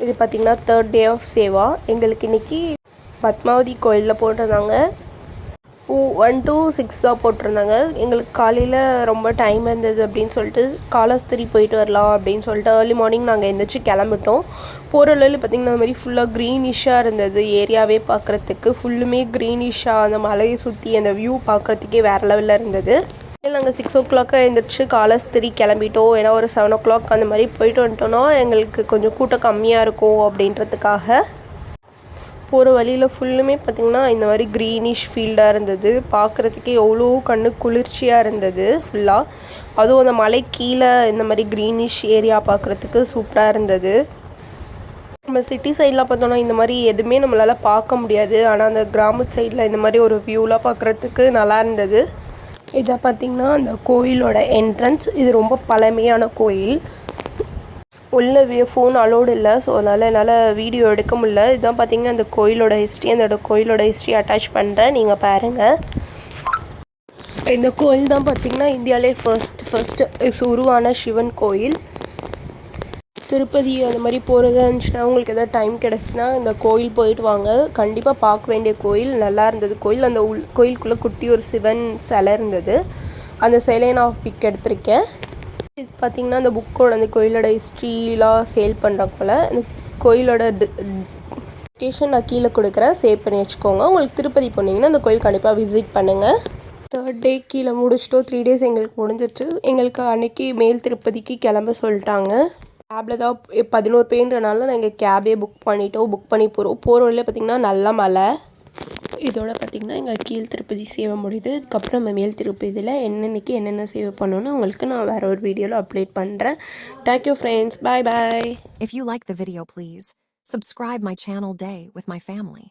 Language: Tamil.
இது பார்த்திங்கன்னா 3rd டே ஆஃப் சேவா. எங்களுக்கு இன்றைக்கி பத்மாவதி கோயிலில் போட்டிருந்தாங்க. 1 to 6 தான் போட்டிருந்தாங்க. எங்களுக்கு காலையில் ரொம்ப டைம் இருந்தது அப்படின்னு சொல்லிட்டு காலாஸ்திரி போயிட்டு வரலாம் அப்படின்னு சொல்லிட்டு ஏர்லி மார்னிங் நாங்கள் எந்திரிச்சு கிளம்பிட்டோம். போகிற வழியில் பார்த்திங்கன்னா அந்த மாதிரி ஃபுல்லாக க்ரீனிஷாக இருந்தது. ஏரியாவே பார்க்குறதுக்கு ஃபுல்லுமே க்ரீனிஷாக, அந்த மலையை சுற்றி அந்த வியூ பார்க்குறதுக்கே வேறு லெவலில் இருந்தது. நாங்கள் 6 o'clock எழுந்திரிச்சு காலாஸ்திரி கிளம்பிட்டோம். ஏன்னா ஒரு 7 o'clock அந்த மாதிரி போயிட்டு வந்துட்டோன்னா எங்களுக்கு கொஞ்சம் கூட்டம் கம்மியாக இருக்கும் அப்படின்றதுக்காக. போகிற வழியில் ஃபுல்லுமே பார்த்திங்கன்னா இந்த மாதிரி க்ரீனிஷ் ஃபீல்டாக இருந்தது. பார்க்குறதுக்கே எவ்வளோ கண்ணு குளிர்ச்சியாக இருந்தது ஃபுல்லாக. அதுவும் அந்த மலை கீழே இந்த மாதிரி க்ரீனிஷ் ஏரியா பார்க்குறதுக்கு சூப்பராக இருந்தது. நம்ம சிட்டி சைட்லாம் பார்த்தோன்னா இந்த மாதிரி எதுவுமே நம்மளால் பார்க்க முடியாது. ஆனால் அந்த கிராமத்து சைடில் இந்த மாதிரி ஒரு வியூலாம் பார்க்குறதுக்கு நல்லா இருந்தது. இதை பார்த்திங்கன்னா அந்த கோயிலோட என்ட்ரன்ஸ். இது ரொம்ப பழமையான கோயில். உள்ள ஃபோன் அலோடு இல்லை, ஸோ அதனால் என்னால் வீடியோ எடுக்க முடியல. இதுதான் பார்த்திங்கன்னா அந்த கோயிலோட ஹிஸ்ட்ரி. அந்த கோயிலோட ஹிஸ்ட்ரி அட்டாச் பண்ணுறேன், நீங்கள் பாருங்கள். இந்த கோயில் தான் பார்த்திங்கன்னா இந்தியாவிலே ஃபர்ஸ்ட் உருவான சிவன் கோயில். திருப்பதி அந்த மாதிரி போகிறதா இருந்துச்சுன்னா உங்களுக்கு எதாவது டைம் கிடச்சுன்னா இந்த கோயில் போயிட்டு வாங்க. கண்டிப்பாக பார்க்க வேண்டிய கோயில். நல்லா இருந்தது கோயில். அந்த கோயிலுக்குள்ளே குட்டி ஒரு சிவன் சிலை இருந்தது. அந்த சிலையை நான் பிக் எடுத்திருக்கேன். இது பார்த்திங்கன்னா அந்த புக்கோட அந்த கோயிலோட ஹிஸ்ட்ரிலாம் சேல் பண்ணுறாங்க போல். இந்த கோயிலோட லொக்கேஷன் நான் கீழே கொடுக்குறேன், சேவ் பண்ணி வச்சுக்கோங்க. உங்களுக்கு திருப்பதி போனீங்கன்னா அந்த கோயில் கண்டிப்பாக விசிட் பண்ணுங்கள். 3rd டே கீழே முடிச்சிட்டோம். 3 days எங்களுக்கு முடிஞ்சிருச்சு. எங்களுக்கு அன்றைக்கி மேல் திருப்பதிக்கு கிளம்ப சொல்லிட்டாங்க. கேபில் தான் 11 பேருன்றனால நாங்கள் கேபே புக் பண்ணி போகிற வழியில் பார்த்திங்கன்னா நல்ல மழை. இதோட பார்த்திங்கன்னா எங்கள் கீழ் திருப்பதி சேவை முடியுது. அதுக்கப்புறம் நம்ம மேல் திருப்பதியில் என்னென்னைக்கு என்னென்ன சேவை பண்ணணும்னு உங்களுக்கு நான் வேறு ஒரு வீடியோவில் அப்லோட் பண்ணுறேன். Thank you friends. Bye bye. If you like the video, please subscribe my channel Day with My Family.